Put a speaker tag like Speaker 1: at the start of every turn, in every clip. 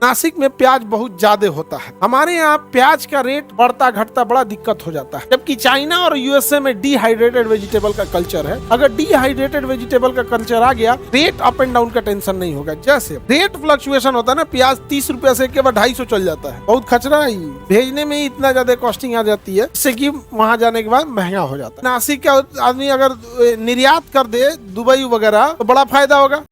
Speaker 1: नासिक में प्याज बहुत ज्यादा होता है। हमारे यहाँ प्याज का रेट बढ़ता घटता बड़ा दिक्कत हो जाता है, जबकि चाइना और यूएसए में डिहाइड्रेटेड वेजिटेबल का कल्चर है। अगर डिहाइड्रेटेड वेजिटेबल का कल्चर आ गया, रेट अप एंड डाउन का टेंशन नहीं होगा। जैसे रेट फ्लक्चुएशन होता है ना, प्याज 30 रुपया से के बाद 250 चल जाता है। बहुत खचरा है, भेजने में ही इतना ज्यादा कॉस्टिंग आ जाती है, जिससे कि वहां जाने के बाद महंगा हो जाता है। नासिक का आदमी अगर निर्यात कर दे दुबई वगैरह तो बड़ा फायदा होगा।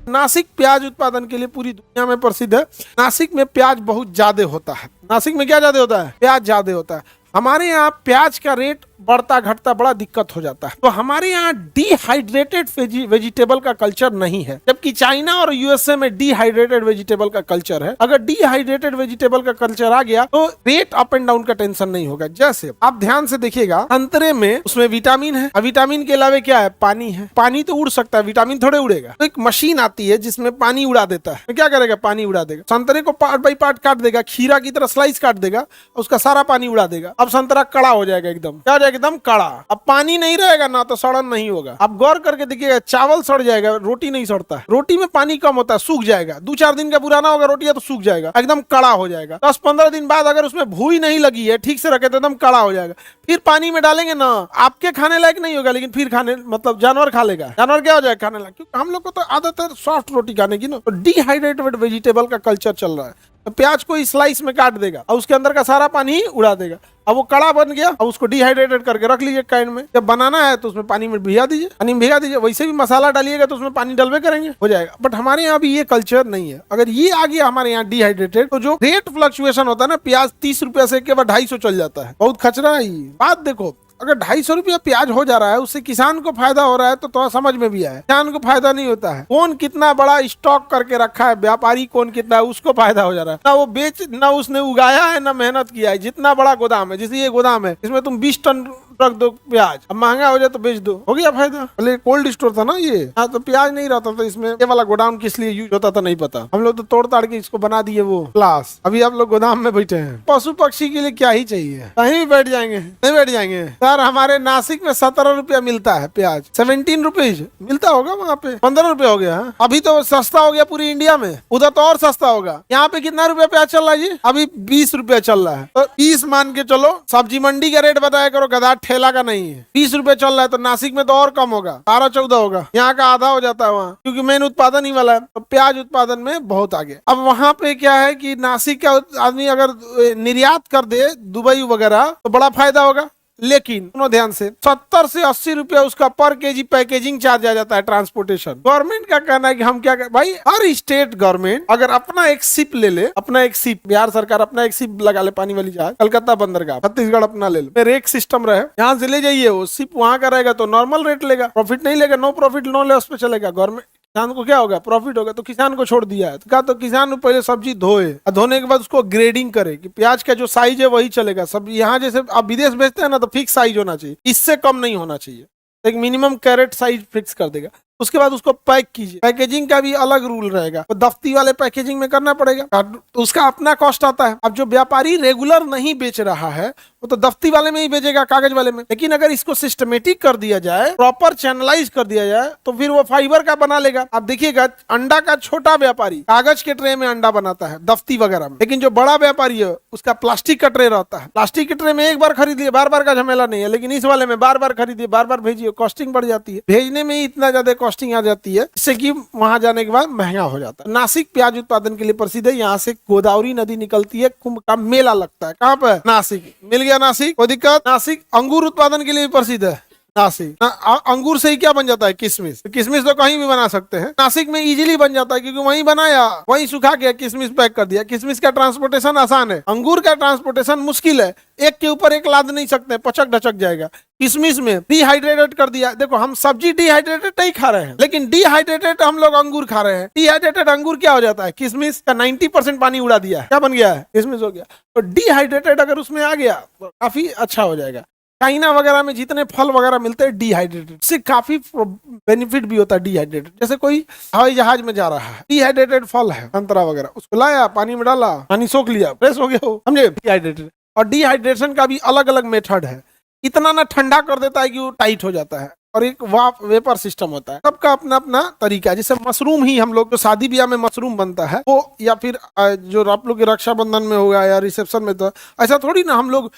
Speaker 1: नासिक प्याज उत्पादन के लिए पूरी दुनिया में प्रसिद्ध है। नासिक में प्याज बहुत ज्यादा होता है। नासिक में क्या ज्यादा होता है? प्याज ज्यादा होता है। हमारे यहाँ प्याज का रेट बढ़ता घटता बड़ा दिक्कत हो जाता है। तो हमारे यहाँ डिहाइड्रेटेड वेजिटेबल का कल्चर नहीं है, जबकि चाइना और यूएसए में डिहाइड्रेटेड वेजिटेबल का कल्चर है। अगर डिहाइड्रेटेड वेजिटेबल का कल्चर आ गया तो रेट अप एंड डाउन का टेंशन नहीं होगा। जैसे आप ध्यान से देखिएगा, संतरे में उसमें विटामिन है, विटामिन के अलावा क्या है? पानी है। पानी तो उड़ सकता है, विटामिन थोड़े उड़ेगा। तो एक मशीन आती है जिसमें पानी उड़ा देता है। तो क्या करेगा? पानी उड़ा देगा। संतरे को पार्ट बाई पार्ट काट देगा, खीरा की तरह स्लाइस काट देगा, उसका सारा पानी उड़ा देगा। अब संतरा कड़ा हो जाएगा, एकदम क्या हो जाएगा? एकदम कड़ा। अब पानी नहीं रहेगा ना, तो सड़न नहीं होगा। अब गौर करके देखिएगा, चावल सड़ जाएगा, रोटी नहीं सड़ता है। रोटी में पानी कम होता है, सूख जाएगा। 2-4 दिन का पुराना होगा रोटी है तो सूख जाएगा, एकदम कड़ा हो जाएगा। 10-15 दिन बाद अगर उसमें भूई नहीं लगी है, ठीक से रखे तो एकदम कड़ा हो जाएगा। फिर पानी में डालेंगे ना, आपके खाने लायक नहीं होगा, लेकिन फिर खाने मतलब जानवर खा लेगा। जानवर क्या हो जाएगा? खाने लायक। क्योंकि हम लोग को तो आदत है सॉफ्ट रोटी खाने की ना। तो डिहाइड्रेटेड वेजिटेबल का कल्चर चल रहा है। तो प्याज को स्लाइस में काट देगा और उसके अंदर का सारा पानी उड़ा देगा। अब वो कड़ा बन गया, अब उसको डिहाइड्रेटेड करके रख लीजिए कैन में। जब बनाना है तो उसमें पानी में भिगा दीजिए, पानी में भिगा दीजिए। वैसे भी मसाला डालिएगा तो उसमें पानी डलवे करेंगे, हो जाएगा। बट हमारे यहाँ भी ये कल्चर नहीं है। अगर ये आ गया हमारे यहाँ डिहाइड्रेटेड, तो जो रेट फ्लक्चुएशन होता है ना, प्याज 30 रुपया से के बाद 250 चल जाता है। बहुत खचरा है। बात देखो, अगर 250 रुपया प्याज हो जा रहा है, उससे किसान को फायदा हो रहा है, तो थोड़ा समझ में भी आया। किसान को फायदा नहीं होता है। कौन कितना बड़ा स्टॉक करके रखा है, व्यापारी कौन कितना है, उसको फायदा हो जा रहा है। ना वो बेच, ना उसने उगाया है, ना मेहनत किया है। जितना बड़ा गोदाम है, जैसे ये गोदाम है, इसमें तुम 20 टन रख दो प्याज, अब महंगा हो जाए तो बेच दो, हो गया फायदा। पहले कोल्ड स्टोर था ना ये, हाँ, तो प्याज नहीं रहता था इसमें। ये वाला गोदाम किस लिए यूज होता था नहीं पता। हम लोग तो तोड़ ताड़ के इसको बना दिए वो क्लास। अभी आप लोग गोदाम में बैठे हैं। पशु पक्षी के लिए क्या ही चाहिए, कहीं भी बैठ जाएंगे, नहीं बैठ जाएंगे। सर हमारे नासिक में 17 रुपया मिलता है प्याज, 17 रुपीज मिलता होगा, वहाँ पे 15 रुपया हो गया है। अभी तो सस्ता हो गया पूरी इंडिया में, उधर तो और सस्ता होगा। यहाँ पे कितना रुपया प्याज चल रहा है जी? अभी 20 रुपया चल रहा है। तो 20 मान के चलो, सब्जी मंडी का रेट बताया करो, गधा ठेला का नहीं है। 20 रुपए चल रहा है, तो नासिक में तो और कम होगा, 12-14 होगा। यहाँ का आधा हो जाता है वहाँ, क्योंकि मेन उत्पादन ही वाला है। तो प्याज उत्पादन में बहुत आगे। अब वहाँ पे क्या है कि नासिक का आदमी अगर निर्यात कर दे दुबई वगैरह तो बड़ा फायदा होगा। लेकिन सुनो ध्यान से, 70 से 80 रुपया उसका पर केजी पैकेजिंग चार्ज आ जाता है, ट्रांसपोर्टेशन। गवर्नमेंट का कहना है कि हम क्या भाई, हर स्टेट गवर्नमेंट अगर अपना एक शिप ले ले, अपना एक शिप, बिहार सरकार अपना एक शिप लगा ले, पानी वाली जहाज, कलकत्ता बंदरगाह, छत्तीसगढ़ अपना ले लो, रेक सिस्टम रहे, यहाँ से ले जाइए, वो शिप वहां का रहेगा तो नॉर्मल रेट लेगा, प्रॉफिट नहीं लेगा। नो प्रॉफिट नो लॉस पे चलेगा। गवर्नमेंट किसान को क्या होगा? प्रॉफिट होगा। तो किसान को छोड़ दिया है, तो क्या, तो किसान पहले सब्जी धोए, धोने के बाद उसको ग्रेडिंग करे कि प्याज का जो साइज है वही चलेगा। सब यहाँ जैसे आप विदेश भेजते हैं ना, तो फिक्स साइज होना चाहिए, इससे कम नहीं होना चाहिए। एक मिनिमम कैरेट साइज फिक्स कर देगा। उसके बाद उसको पैक कीजिए, पैकेजिंग का भी अलग रूल रहेगा। तो दफ्ती वाले पैकेजिंग में करना पड़ेगा, तो उसका अपना कॉस्ट आता है। अब जो व्यापारी रेगुलर नहीं बेच रहा है, वो तो दफ्ती वाले में ही बेचेगा, कागज वाले में। लेकिन अगर इसको सिस्टमेटिक कर दिया जाए, प्रॉपर चैनलाइज कर दिया जाए, तो फिर वो फाइबर का बना लेगा। आप देखिएगा, अंडा का छोटा व्यापारी कागज के ट्रे में अंडा बनाता है दफ्ती वगैरह में, लेकिन जो बड़ा व्यापारी है उसका प्लास्टिक का ट्रे रहता है। प्लास्टिक के ट्रे में एक बार खरीदिए, बार बार का झमेला नहीं है। लेकिन इस वाले में बार बार खरीदिए, बार बार भेजिए, कॉस्टिंग बढ़ जाती है। भेजने में ही इतना ज्यादा कॉस्टिंग आ जाती है, जिससे कि वहां जाने के बाद महंगा हो जाता है। नासिक प्याज उत्पादन के लिए प्रसिद्ध है। यहाँ से गोदावरी नदी निकलती है, कुंभ का मेला लगता है। कहाँ पे? नासिक। मिल गया नासिक, कोई दिक्कत? नासिक अंगूर उत्पादन के लिए भी प्रसिद्ध है। नासिक अंगूर से ही क्या बन जाता है? किशमिश। किशमिश तो कहीं भी बना सकते हैं, नासिक में इजीली बन जाता है, क्योंकि वहीं बनाया, वहीं सुखा के किशमिश पैक कर दिया। किशमिश का ट्रांसपोर्टेशन आसान है, अंगूर का ट्रांसपोर्टेशन मुश्किल है। एक के ऊपर एक लाद नहीं सकते, पचक ढचक जाएगा। किशमिश में डिहाइड्रेटेड कर दिया। देखो, हम सब्जी डिहाइड्रेटेड नहीं खा रहे हैं, लेकिन डिहाइड्रेटेड हम लोग अंगूर खा रहे हैं। डिहाइड्रेटेड अंगूर क्या हो जाता है? किशमिश का 90% पानी उड़ा दिया है, क्या बन गया है? किशमिश हो गया। तो डिहाइड्रेटेड अगर उसमें आ गया तो काफी अच्छा हो जाएगा। चाइना वगैरह में जितने फल वगैरह मिलते हैं डिहाइड्रेटेड, इससे काफी बेनिफिट भी होता है डिहाइड्रेटेड। जैसे कोई हवाई जहाज में जा रहा है, डिहाइड्रेटेड फल है संतरा वगैरह, उसको लाया, पानी में डाला, पानी सोख लिया, फ्रेश हो गया, हो समझे, डिहाइड्रेटेड। और डिहाइड्रेशन का भी अलग अलग मेथड है। इतना ना ठंडा कर देता है कि वो टाइट हो जाता है, और एक वेपर सिस्टम होता है। सबका अपना अपना तरीका है। जैसे मशरूम ही हम लोग जो शादी ब्याह में मशरूम बनता है वो, या फिर जो आप लोग के रक्षाबंधन में होगा या रिसेप्शन में, तो ऐसा थोड़ी ना हम लोग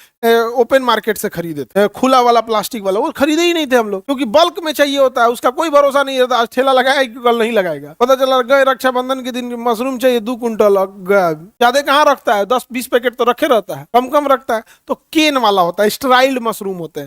Speaker 1: ओपन मार्केट से खरीदे थे, खुला वाला प्लास्टिक वाला, वो खरीदे ही नहीं थे हम लोग, क्योंकि बल्क में चाहिए होता है, उसका कोई भरोसा नहीं रहता। आज ठेला लगाया कि कल नहीं लगाएगा, पता चला गए रक्षाबंधन के दिन मशरूम चाहिए 2 कुंटल, ज्यादा कहाँ रखता है, 10-20 पैकेट तो रखे रहता है, कम कम रखता है। तो केन वाला होता है, स्टराइल्ड मशरूम होते हैं,